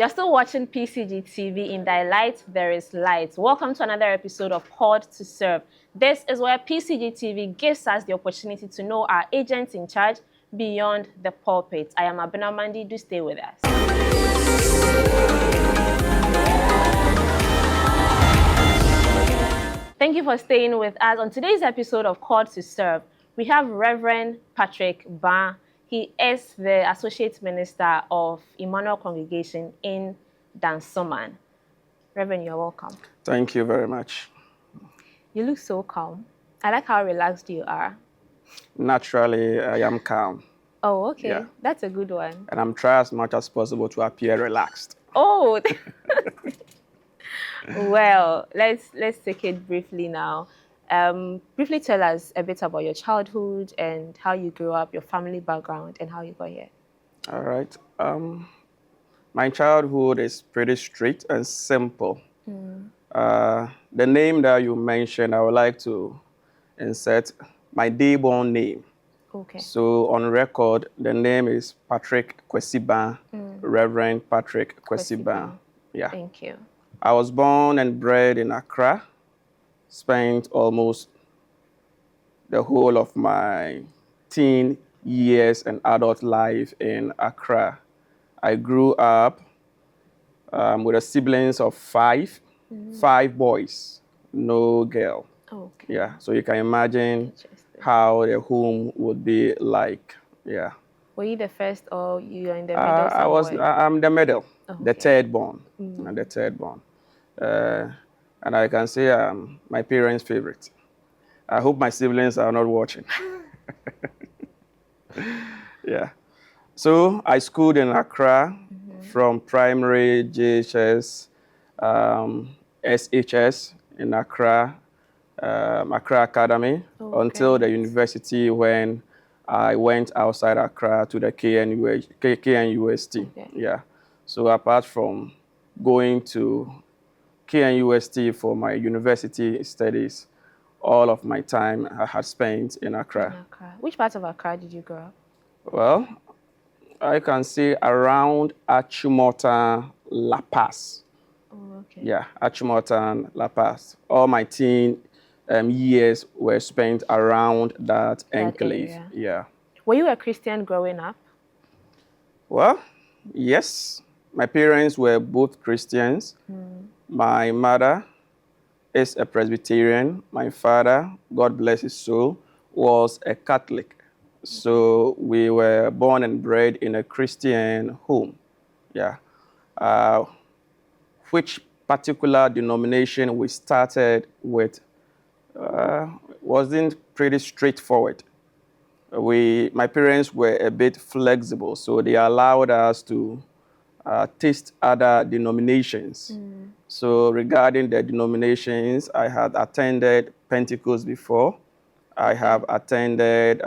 You're still watching PCG TV. In thy light, there is light. Welcome to another episode of Called to Serve. This is where PCG TV gives us the opportunity to know our agents in charge beyond the pulpit. I am Abena Mandi. Do stay with us. Thank you for staying with us. On today's episode of Called to Serve, we have Reverend Patrick Baah. He is the Associate Minister of Emmanuel Congregation in Dansoman. Reverend, you're welcome. Thank you very much. You look so calm. I like how relaxed you are. Naturally, I am calm. Oh, okay. Yeah. That's a good one. And I'm trying as much as possible to appear relaxed. Oh, well, let's take it briefly now. Briefly tell us a bit about your childhood and how you grew up, your family background, and how you got here. All right. My childhood is pretty straight and simple. The name that you mentioned, I would like to insert my day-born name. Okay. So on record, the name is Patrick Kwesi Baah, Reverend Patrick Kwesi Baah. Yeah. Thank you. I was born and bred in Accra, spent almost the whole of my teen years and adult life in Accra. I grew up with a siblings of five boys, no girl. Okay. Yeah, so you can imagine how the home would be like. Yeah. Were you the first or you are in the middle? I'm the middle, Okay. the third born. I'm the third born. And I can say I'm my parents' favorite. I hope my siblings are not watching. Yeah. So I schooled in Accra from primary, JHS, SHS in Accra, Accra Academy, until the university when I went outside Accra to the KNUST. Okay. Yeah. So apart from going to KNUST for my university studies, all of my time I had spent in Accra. Which part of Accra did you grow up? Well, I can say around Achimota, La Paz. Oh, okay. Yeah, Achimota, La Paz. All my teen years were spent around that enclave. Area. Yeah. Were you a Christian growing up? Well, yes. My parents were both Christians. My mother is a Presbyterian. My father, God bless his soul, was a Catholic. So we were born and bred in a Christian home. Yeah. Which particular denomination we started with wasn't pretty straightforward. My parents were a bit flexible, so they allowed us to taste other denominations. So regarding the denominations, I had attended Pentecost before. I have attended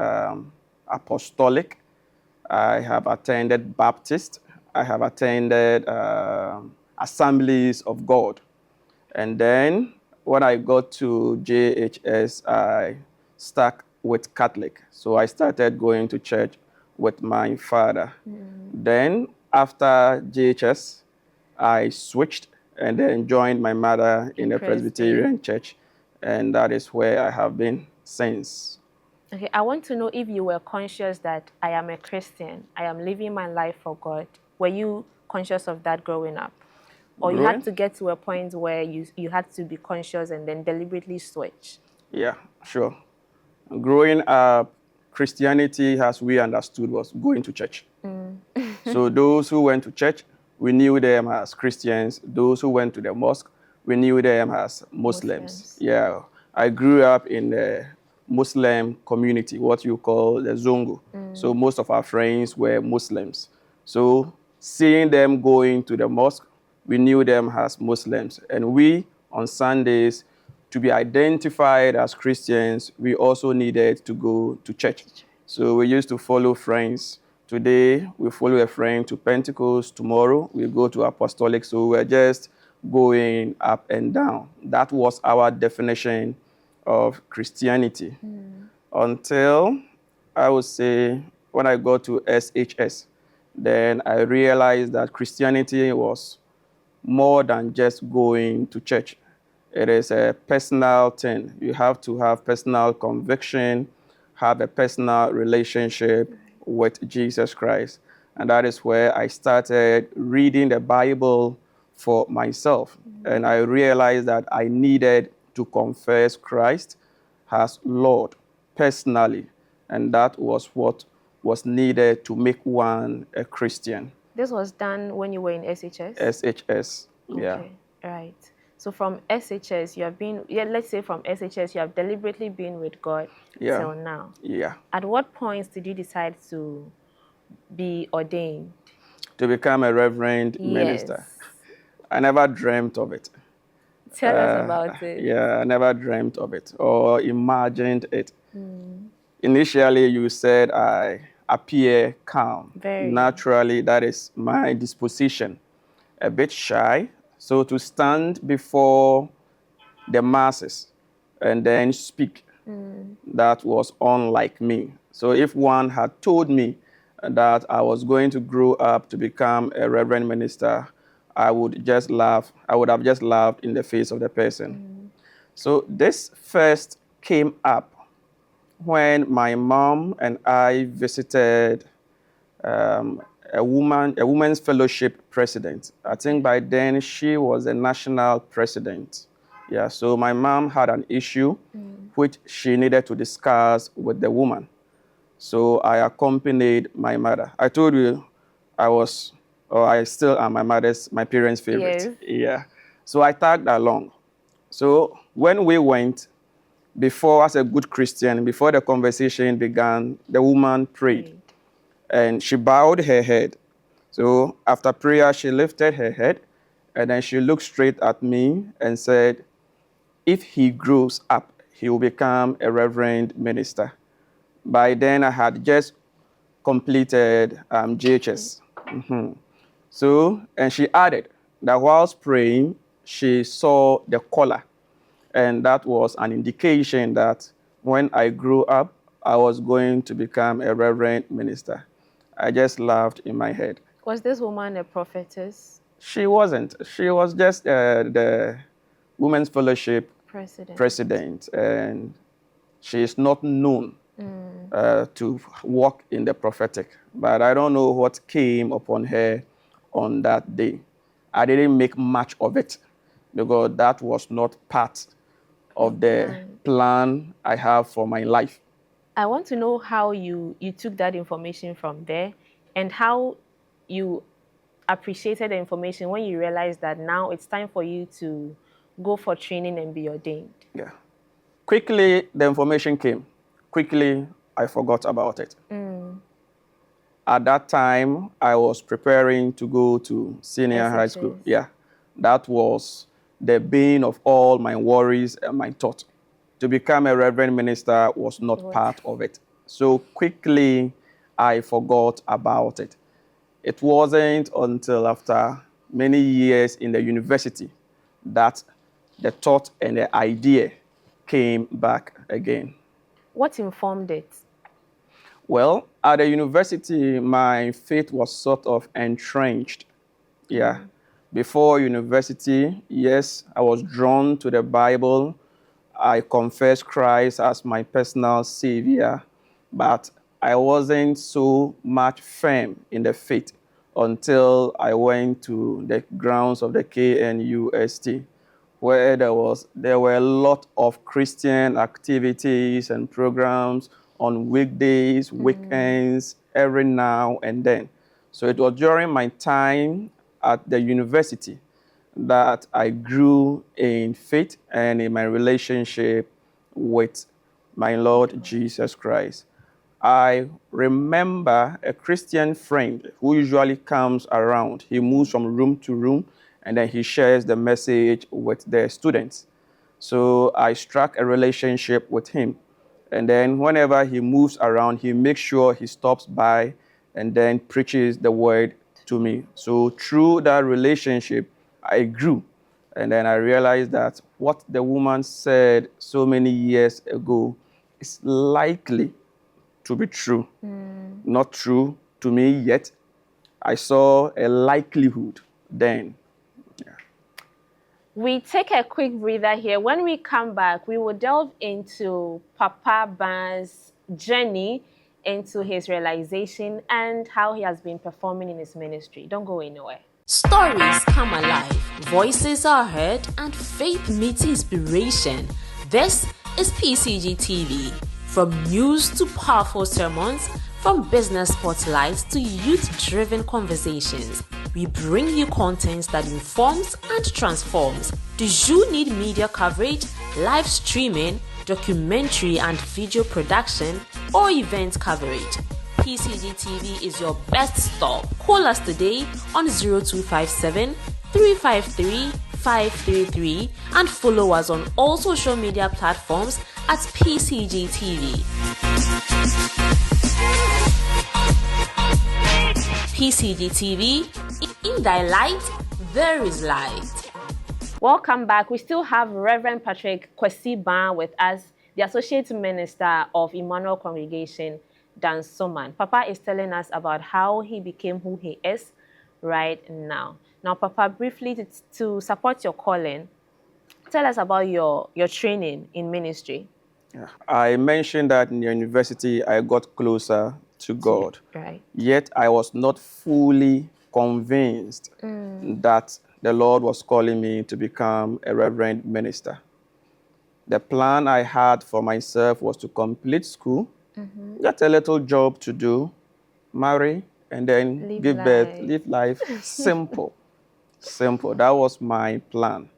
Apostolic. I have attended Baptist. I have attended Assemblies of God. And then when I got to JHS, I stuck with Catholic. So I started going to church with my father. Then after JHS, I switched and then joined my mother in a Presbyterian church. And that is where I have been since. Okay, I want to know if you were conscious that I am a Christian, I am living my life for God. Were you conscious of that growing up? Or you had to get to a point where you had to be conscious and then deliberately switch? Yeah, sure. Growing up, Christianity, as we understood, was going to church. So those who went to church, we knew them as Christians. Those who went to the mosque, we knew them as Muslims. Yeah, I grew up in the Muslim community, what you call the Zongo. So most of our friends were Muslims. So seeing them going to the mosque, we knew them as Muslims. And we, on Sundays, to be identified as Christians, we also needed to go to church. So we used to follow friends. Today, we follow a friend to Pentecost. Tomorrow, we go to Apostolic. So we're just going up and down. That was our definition of Christianity. Until, I would say, when I got to SHS. then I realized that Christianity was more than just going to church. It is a personal thing. You have to have personal conviction, have a personal relationship with Jesus Christ. And that is where I started reading the Bible for myself. And I realized that I needed to confess Christ as Lord personally. And that was what was needed to make one a Christian. This was done when you were in SHS? SHS, yeah. Okay, right. So from SHS, you have been, yeah, let's say from SHS, you have deliberately been with God Yeah. till now. Yeah. At what points did you decide to be ordained? To become a reverend minister. Yes. I never dreamt of it. Tell us about it. Yeah, I never dreamt of it or imagined it. Initially, you said I appear calm. Very. Naturally, that is my disposition. A bit shy. So to stand before the masses and then speak, that was unlike me. So if one had told me that I was going to grow up to become a reverend minister, I would just laugh. I would have just laughed in the face of the person. So this first came up when my mom and I visited a women's fellowship president. I think by then she was a national president. Yeah, so my mom had an issue which she needed to discuss with the woman. So I accompanied my mother. I told you I still am my parents' favorite. Yes. Yeah. So I tagged along. So when we went, as a good Christian, before the conversation began, the woman prayed and she bowed her head. So after prayer, she lifted her head and then she looked straight at me and said, if he grows up, he will become a reverend minister. By then, I had just completed JHS. So, and she added that whilst praying, she saw the collar. And that was an indication that when I grew up, I was going to become a reverend minister. I just laughed in my head. Was this woman a prophetess? She wasn't. She was just the Women's Fellowship president. And she is not known to walk in the prophetic. But I don't know what came upon her on that day. I didn't make much of it because that was not part of the plan I have for my life. I want to know how you took that information from there and how you appreciated the information when you realized that now it's time for you to go for training and be ordained. Yeah. Quickly, the information came. Quickly, I forgot about it. At that time, I was preparing to go to senior high school. Yeah. That was the bane of all my worries and my thought. To become a reverend minister was not part of it. So quickly, I forgot about it. It wasn't until after many years in the university that the thought and the idea came back again. What informed it? Well, at the university, my faith was sort of entrenched. Yeah. Before university, yes, I was drawn to the Bible. I confessed Christ as my personal savior, but I wasn't so much firm in the faith until I went to the grounds of the KNUST, where there were a lot of Christian activities and programs on weekdays, weekends, every now and then. So it was during my time at the university that I grew in faith and in my relationship with my Lord Jesus Christ. I remember a Christian friend who usually comes around. He moves from room to room and then he shares the message with the students. So I struck a relationship with him. And then whenever he moves around, he makes sure he stops by and then preaches the word to me. So through that relationship, I grew. And then I realized that what the woman said so many years ago is likely to be true. Not true to me yet, I saw a likelihood then. We take a quick breather here. When we come back, we will delve into Papa Baah's journey into his realization and how he has been performing in his ministry. Don't go anywhere. Stories come alive, voices are heard, and faith meets inspiration. This is PCG TV. From news to powerful sermons, from business spotlights to youth-driven conversations, we bring you content that informs and transforms. Do you need media coverage, live streaming, documentary and video production, or event coverage? PCG TV is your best stop. Call us today on 0257 353 533 and follow us on all social media platforms at PCG TV. PCG TV, in thy light, there is light. Welcome back. We still have Reverend Patrick Kwesi Baah with us, the Associate Minister of Emmanuel Congregation, Dansoman. Papa is telling us about how he became who he is right now. Now, Papa, briefly to support your calling, tell us about your training in ministry. Yeah. I mentioned that in university I got closer to God. Right. Yet I was not fully convinced that the Lord was calling me to become a reverend minister. The plan I had for myself was to complete school, get a little job to do, marry, and then give birth, live life. Simple. Simple. That was my plan.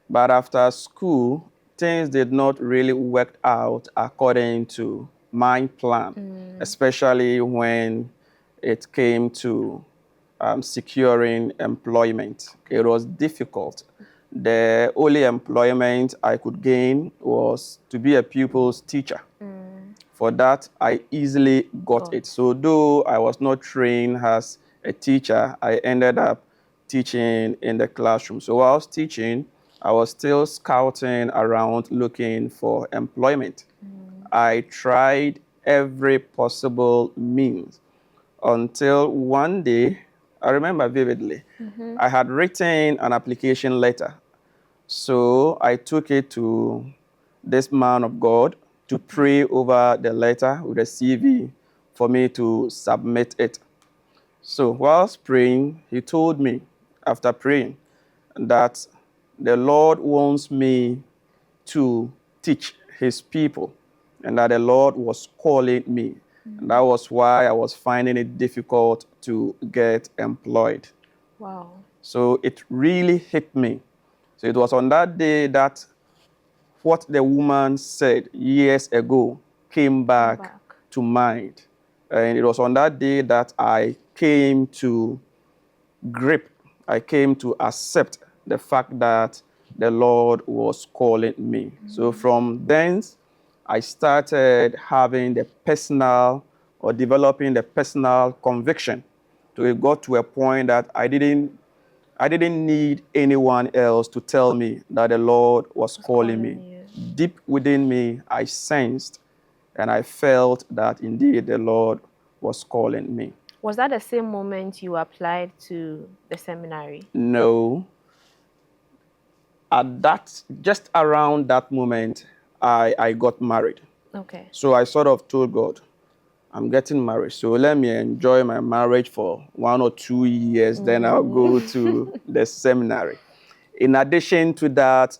But after school, things did not really work out according to my plan, especially when it came to securing employment. It was difficult. The only employment I could gain was to be a pupils teacher. For that, I easily got it. So though I was not trained as a teacher, I ended up teaching in the classroom. So while I was teaching, I was still scouting around looking for employment. I tried every possible means until one day, I remember vividly, I had written an application letter. So I took it to this man of God to pray over the letter with a CV for me to submit it. So whilst praying, he told me, after praying, that the Lord wants me to teach his people and that the Lord was calling me. And that was why I was finding it difficult to get employed. Wow. So it really hit me. So it was on that day that what the woman said years ago came back to mind. And it was on that day that I came to I came to accept the fact that the Lord was calling me. So from then, I started having the personal or developing the personal conviction. So it got to a point that I didn't need anyone else to tell me that the Lord was calling me. Deep within me, I sensed and I felt that indeed the Lord was calling me. Was that the same moment you applied to the seminary? No. Just around that moment, I got married. Okay. So I sort of told God, I'm getting married, so let me enjoy my marriage for 1 or 2 years, then I'll go to the seminary. In addition to that,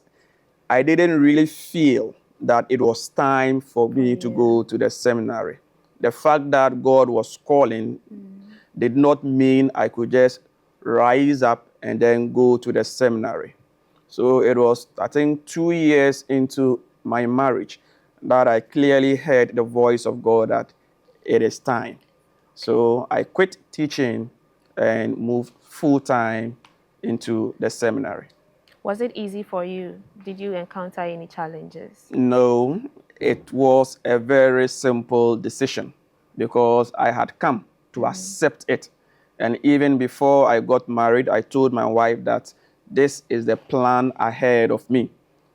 I didn't really feel that it was time for me to go to the seminary. The fact that God was calling did not mean I could just rise up and then go to the seminary. So it was, I think, 2 years into my marriage that I clearly heard the voice of God that it is time. So I quit teaching and moved full-time into the seminary. Was it easy for you? Did you encounter any challenges? No, it was a very simple decision because I had come to accept it. And even before I got married, I told my wife that this is the plan ahead of me.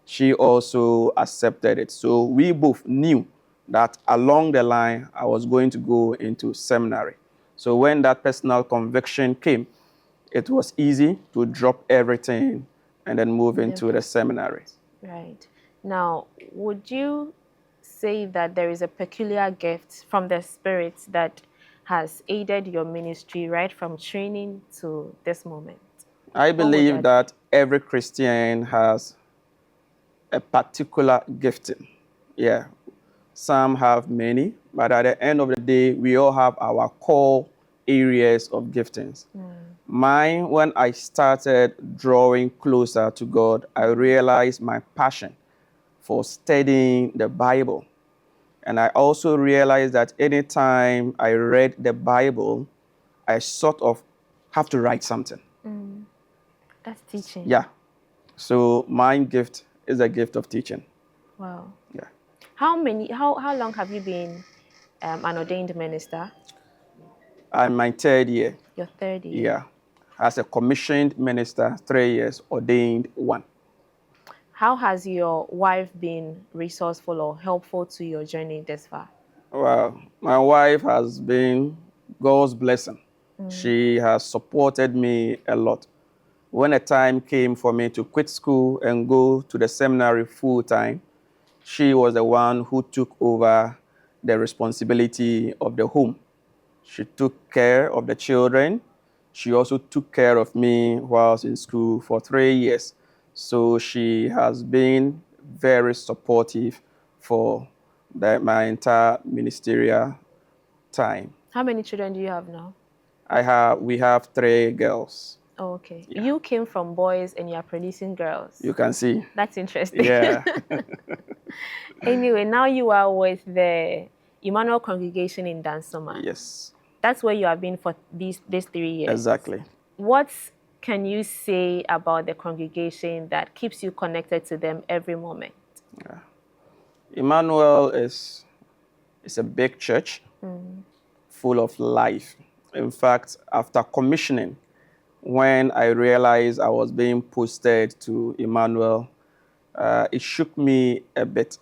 She also accepted it. So we both knew that along the line, I was going to go into seminary. So when that personal conviction came, it was easy to drop everything and then move into the seminary. Right. Now, would you say that there is a peculiar gift from the Spirit that has aided your ministry right from training to this moment? I believe that every Christian has a particular gifting. Yeah. Some have many, but at the end of the day, we all have our core areas of giftings. Mine, when I started drawing closer to God, I realized my passion for studying the Bible. And I also realized that anytime I read the Bible, I sort of have to write something. That's teaching. Yeah. So my gift is a gift of teaching. Wow. Yeah. How long have you been an ordained minister? I'm my third year. Your third year? Yeah. As a commissioned minister, 3 years, ordained 1. How has your wife been resourceful or helpful to your journey this far? Well, my wife has been God's blessing. She has supported me a lot. When a time came for me to quit school and go to the seminary full time, she was the one who took over the responsibility of the home. She took care of the children. She also took care of me while I was in school for 3 years. So she has been very supportive for my entire ministerial time. How many children do you have now? We have 3 girls. Oh, okay. Yeah. You came from boys and you are producing girls. You can see. That's interesting. Yeah. Anyway, now you are with the Emmanuel congregation in Dansoma. Yes. That's where you have been for these 3 years. Exactly. What can you say about the congregation that keeps you connected to them every moment? Yeah. Emmanuel is a big church full of life. In fact, after commissioning, when I realized I was being posted to Emmanuel, it shook me a bit.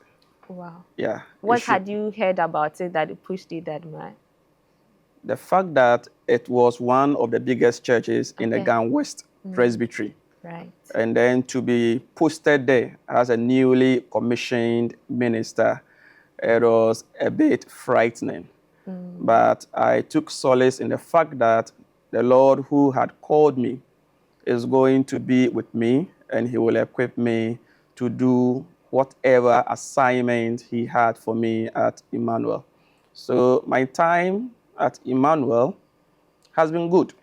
Wow. Yeah. What had you heard about it that it pushed you that much? The fact that it was one of the biggest churches in the Ghana West Presbytery. Right. And then to be posted there as a newly commissioned minister, it was a bit frightening. But I took solace in the fact that the Lord who had called me is going to be with me, and he will equip me to do whatever assignment he had for me at Emmanuel. So my time at Emmanuel has been good.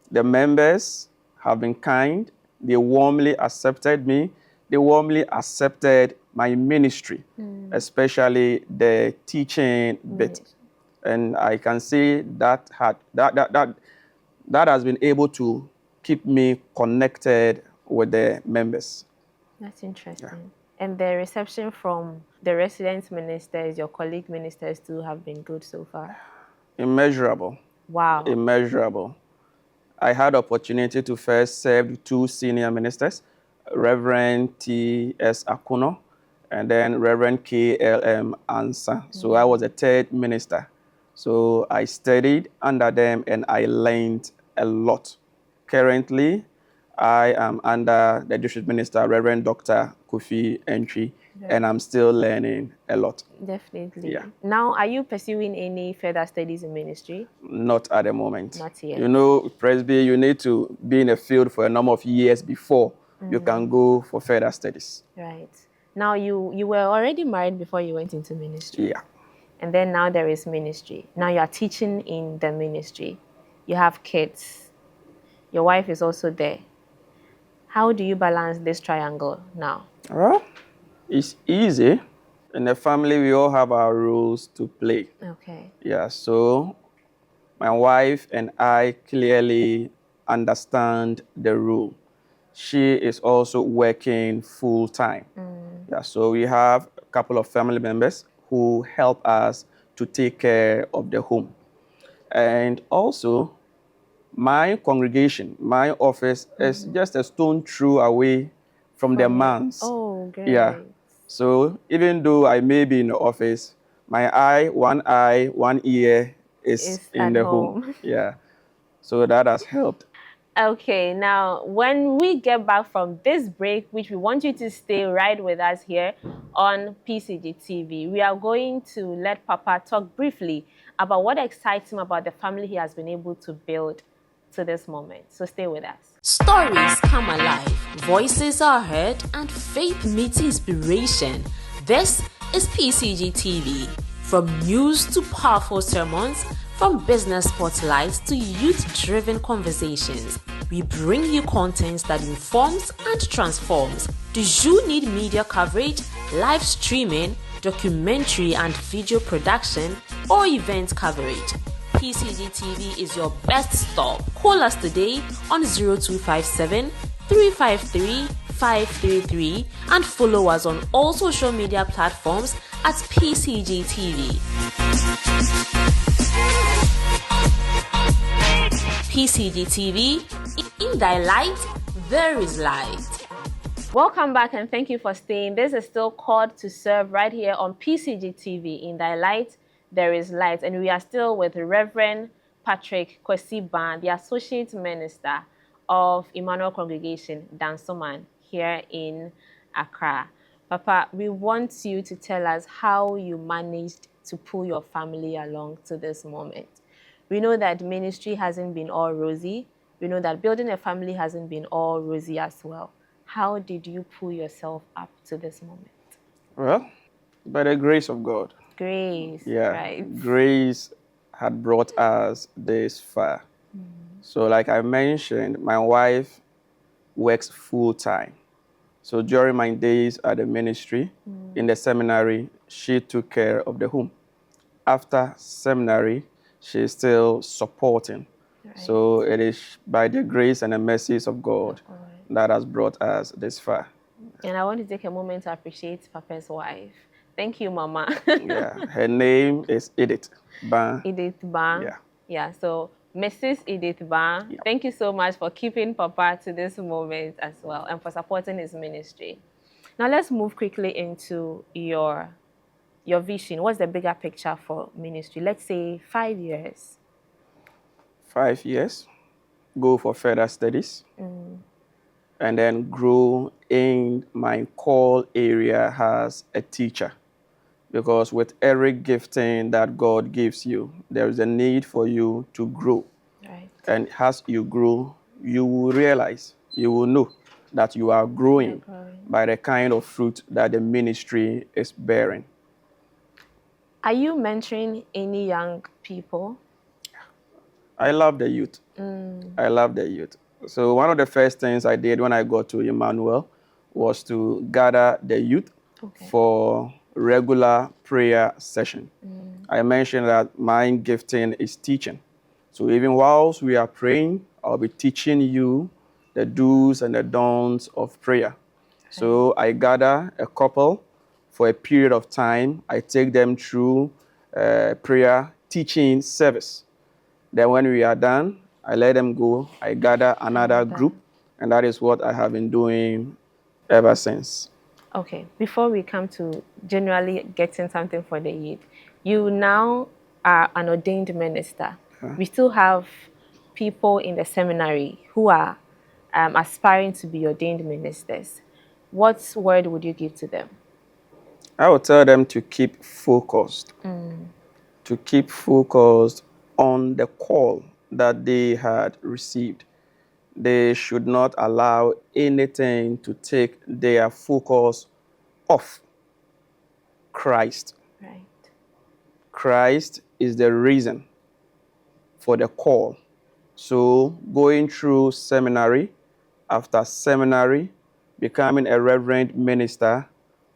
The members have been kind. They warmly accepted me. They warmly accepted my ministry, especially the teaching bit. And I can say that has been able to keep me connected with the members. That's interesting. Yeah. And the reception from the resident ministers, your colleague ministers too, have been good so far? Immeasurable. Wow. Immeasurable. I had opportunity to first serve 2 senior ministers, Reverend T.S. Akuno and then Reverend K.L.M. Ansa. So I was a 3rd minister. So I studied under them and I learned a lot. Currently, I am under the district minister, Reverend Dr. Kofi Entry, and I'm still learning a lot. Definitely. Yeah. Now, are you pursuing any further studies in ministry? Not at the moment. Not yet. You know, Presby, you need to be in the field for a number of years before you can go for further studies. Right. Now, you were already married before you went into ministry. Yeah. And then now there is ministry. Now you are teaching in the ministry. You have kids. Your wife is also there. How do you balance this triangle now? Well, it's easy. In the family, we all have our roles to play. Okay. Yeah, so my wife and I clearly understand the rule. She is also working full time. Yeah, so we have a couple of family members who help us to take care of the home. And also, my congregation, my office is just a stone throw away from the man's. Oh, great. Yeah. So even though I may be in the office, my one eye, one ear is Is in at the home. home. Yeah. So that has helped. Okay, now when we get back from this break, which we want you to stay right with us here on PCG TV, we are going to let Papa talk briefly about what excites him about the family he has been able to build to this moment. So stay with us. Stories come alive, voices are heard, and faith meets inspiration. This is PCG TV. From news to powerful sermons, from business spotlights to youth-driven conversations, we bring you content that informs and transforms. Do you need media coverage, live streaming, documentary and video production, or event coverage? PCG TV is your best stop. Call us today on 0257 353 533 and follow us on all social media platforms at PCG TV. PCG TV, in thy light, there is light. Welcome back and thank you for staying. This is still Called to Serve right here on PCG TV. In thy light, there is light. And we are still with Reverend Patrick Kwesi Baah, the Associate Minister of Emmanuel Congregation, Dansoman, here in Accra. Papa, we want you to tell us how you managed to pull your family along to this moment. We know that ministry hasn't been all rosy. We know that building a family hasn't been all rosy as well. How did you pull yourself up to this moment? Well, by the grace of God. Grace, Yeah. right? Grace had brought us this far. So like I mentioned, my wife works full time. So during my days at the ministry, in the seminary, she took care of the home. After seminary, she's still supporting. Right. So it is by the grace and the mercies of God that has brought us this far. And I want to take a moment to appreciate Papa's wife. Thank you, Mama. Yeah, her name is Edith Baah. Edith Baah. Yeah. Yeah, so Mrs. Edith Baah, Yeah. thank you so much for keeping Papa to this moment as well and for supporting his ministry. Now let's move quickly into your vision. What's the bigger picture for ministry? Let's say 5 years. 5 years, go for further studies, and then grow in my call area as a teacher. Because with every gifting that God gives you, there is a need for you to grow. Right. And as you grow, you will realize, you will know that you are growing by the kind of fruit that the ministry is bearing. Are you mentoring any young people? I love the youth. I love the youth. So one of the first things I did when I got to Emmanuel was to gather the youth for regular prayer session. I mentioned that my gifting is teaching. So even whilst we are praying, I'll be teaching you the do's and the don'ts of prayer. So I gather a couple for a period of time. I take them through prayer teaching service. Then when we are done, I let them go. I gather another group, and that is what I have been doing ever since. Okay, before we come to generally getting something for the youth, you now are an ordained minister. We still have people in the seminary who are aspiring to be ordained ministers. What word would you give to them? I would tell them to keep focused, to keep focused on the call that they had received. They should not allow anything to take their focus off Christ. Right. Christ is the reason for the call. So going through seminary, after seminary, becoming a reverend minister,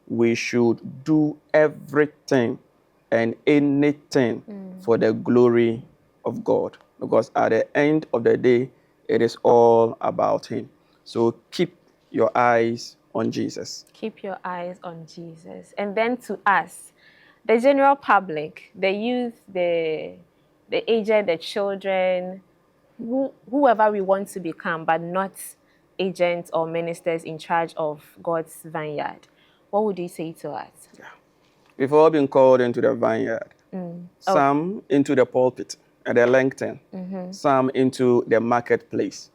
we should do everything and anything for the glory of God. Because at the end of the day, it is all about Him. So keep your eyes on Jesus. Keep your eyes on Jesus. And then to us, the general public, the youth, the aged, the children, whoever we want to become, but not agents or ministers in charge of God's vineyard. What would you say to us? We've all been called into the vineyard. some into the pulpit and the LinkedIn, some into the marketplace.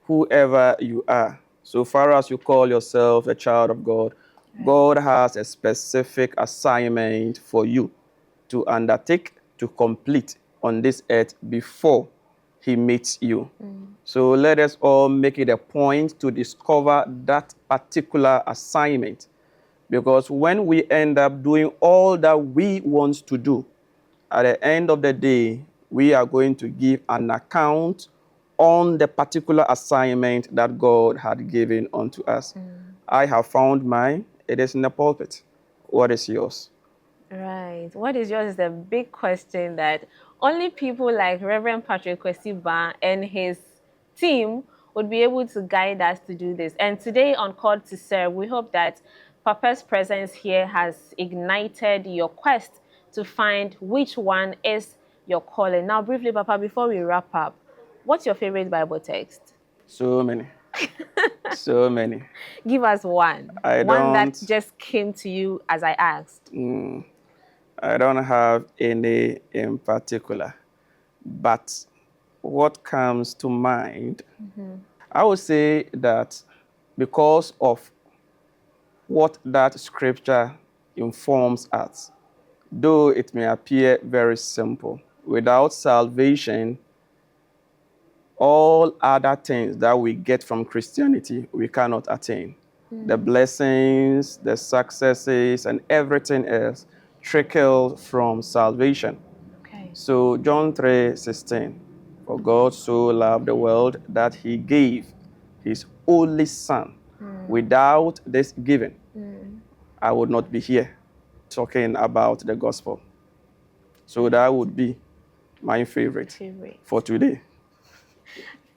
Whoever you are, so far as you call yourself a child of God, God has a specific assignment for you to undertake, to complete on this earth before he meets you. So let us all make it a point to discover that particular assignment. Because when we end up doing all that we want to do, at the end of the day, we are going to give an account on the particular assignment that God had given unto us. I have found mine. It is in the pulpit. What is yours? Right. What is yours is a big question that only people like Reverend Patrick Kwesi Baah and his team would be able to guide us to do this. And today on Called to Serve, we hope that Papa's presence here has ignited your quest to find which one is your calling. Now, briefly, Papa, before we wrap up, what's your favorite Bible text? So many. So many. Give us one. One that just came to you as I asked. I don't have any in particular. But what comes to mind, I would say that because of what that scripture informs us, though it may appear very simple, without salvation, all other things that we get from Christianity, we cannot attain. The blessings, the successes, and everything else trickle from salvation. Okay. So John 3:16, for God so loved the world that he gave his only son. Without this giving, I would not be here talking about the gospel. So that would be my favorite for today.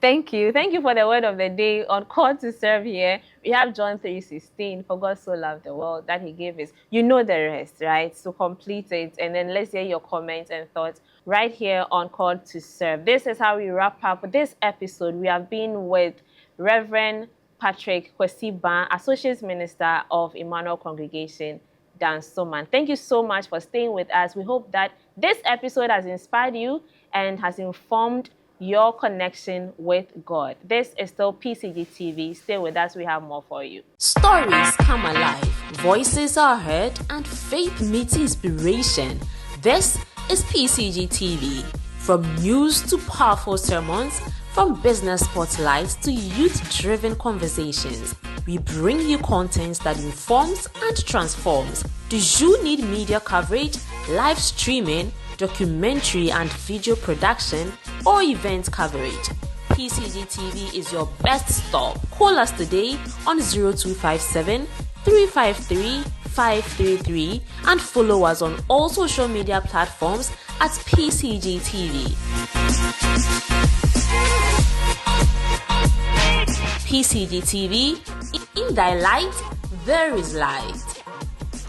Thank you. Thank you for the word of the day on Call to Serve here. We have John 3:16, for God so loved the world that he gave his. You know the rest, right? So complete it. And then let's hear your comments and thoughts right here on Call to Serve. This is how we wrap up this episode. We have been with Reverend Patrick Kwesi Baah, Associate Minister of Emmanuel Congregation, Dansoman. Thank you so much for staying with us. We hope that this episode has inspired you and has informed your connection with God. This is still PCG TV. Stay with us. We have more for you. Stories come alive, voices are heard, and faith meets inspiration. This is PCG TV. From news to powerful sermons, from business spotlights to youth-driven conversations, we bring you content that informs and transforms. Do you need media coverage, live streaming, documentary and video production, or event coverage? PCG TV is your best stop. Call us today on 0257 353 533 and follow us on all social media platforms at PCG TV. PCG TV, in thy light there is light.